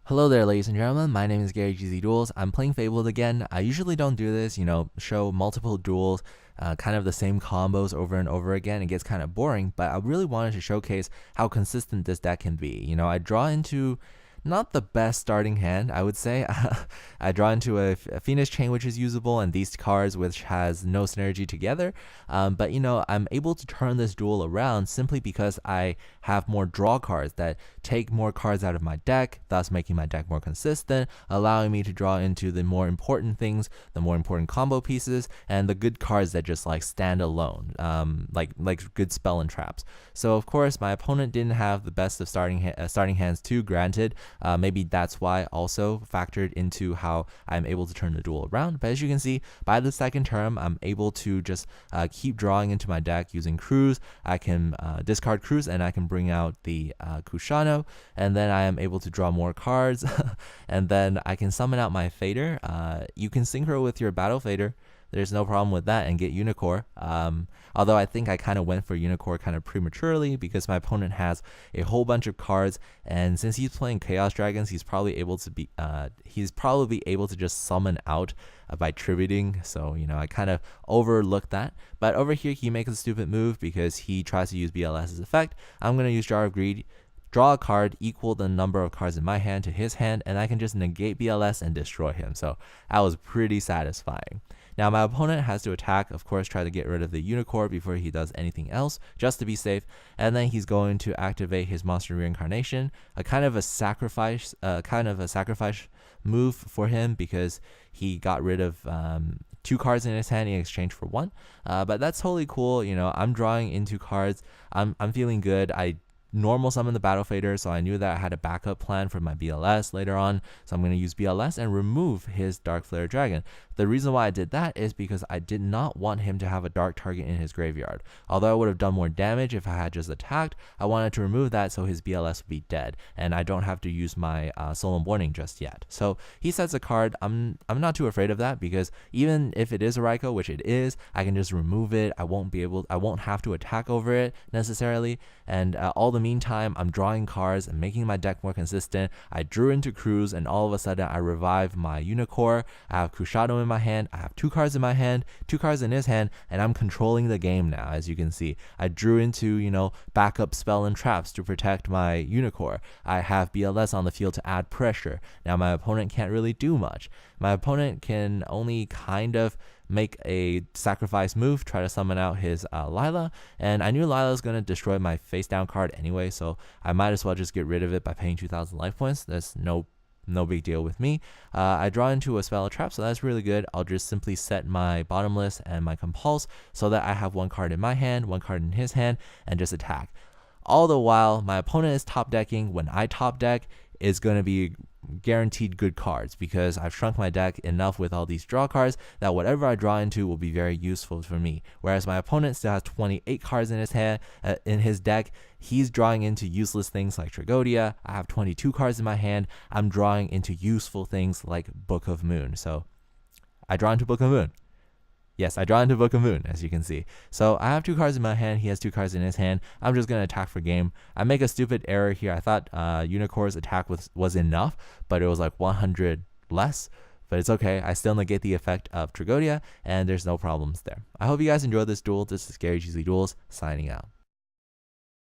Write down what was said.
Hello there, ladies and gentlemen. My name is Gary gzduels. I'm playing Fabled again. I usually don't do this, show multiple duels, kind of the same combos over and over again. It gets kind of boring, but I really wanted to showcase how consistent this deck can be. I draw into not the best starting hand, I would say. I draw into a Phoenix Chain, which is usable, and these cards, which has no synergy together. But I'm able to turn this duel around simply because I have more draw cards that take more cards out of my deck, thus making my deck more consistent, allowing me to draw into the more important things, the more important combo pieces, and the good cards that just like stand alone, like good spell and traps. So of course, my opponent didn't have the best of starting hands too, granted. Maybe that's why also factored into how I'm able to turn the duel around. But as you can see, by the second turn, I'm able to just keep drawing into my deck using Cruise. I can discard Cruise and I can bring out the Kushano, and then I am able to draw more cards, and then I can summon out my Fader. You can synchro with your Battle Fader. There's no problem with that, and get Unicore. Although I think I kind of went for Unicore kind of prematurely because my opponent has a whole bunch of cards, and since he's playing Chaos Dragons, he's probably able to just summon out by tributing. So I kind of overlooked that. But over here, he makes a stupid move because he tries to use BLS's effect. I'm gonna use Jar of Greed. Draw a card equal the number of cards in my hand to his hand, and I can just negate BLS and destroy him. So that was pretty satisfying. Now my opponent has to attack, of course, try to get rid of the Unicorn before he does anything else, just to be safe, and then he's going to activate his Monster Reincarnation, a kind of a sacrifice move for him because he got rid of 2 cards in his hand in exchange for 1. But that's totally cool. I'm drawing into cards. I'm feeling good. I normal summon the Battle Fader, so I knew that I had a backup plan for my BLS later on, so I'm going to use BLS and remove his Dark Flare Dragon. The reason why I did that is because I did not want him to have a dark target in his graveyard. Although I would have done more damage if I had just attacked, I wanted to remove that so his BLS would be dead, and I don't have to use my Solemn Warning just yet. So he sets a card. I'm not too afraid of that because even if it is a Raikou, which it is, I can just remove it. I won't have to attack over it necessarily, and all the meantime, I'm drawing cards and making my deck more consistent. I drew into Cruise, and all of a sudden I revive my Unicore. I have Kushado in my hand. I have 2 cards in my hand, 2 cards in his hand, and I'm controlling the game now. As you can see, I drew into backup spell and traps to protect my Unicore. I have BLS on the field to add pressure. Now my opponent can't really do much. My opponent can only kind of make a sacrifice move, try to summon out his Lila, and I knew Lila was going to destroy my face down card anyway, so I might as well just get rid of it by paying 2,000 life points. That's no big deal with me. I draw into a spell trap, so that's really good. I'll just simply set my Bottomless and my Compulse so that I have 1 card in my hand, 1 card in his hand, and just attack. All the while, my opponent is top decking. When I top deck, it's going to be guaranteed good cards because I've shrunk my deck enough with all these draw cards that whatever I draw into will be very useful for me. Whereas my opponent still has 28 cards in his hand, in his deck. He's drawing into useless things like Tragodia. I have 22 cards in my hand. I'm drawing into useful things like Book of Moon. So I draw into Book of Moon. Yes, I draw into Book of Moon, as you can see. So I have 2 cards in my hand. He has 2 cards in his hand. I'm just going to attack for game. I make a stupid error here. I thought Unicorn's attack was enough, but it was like 100 less. But it's okay. I still negate the effect of Tragodia, and there's no problems there. I hope you guys enjoyed this duel. This is Gary gzduels signing out.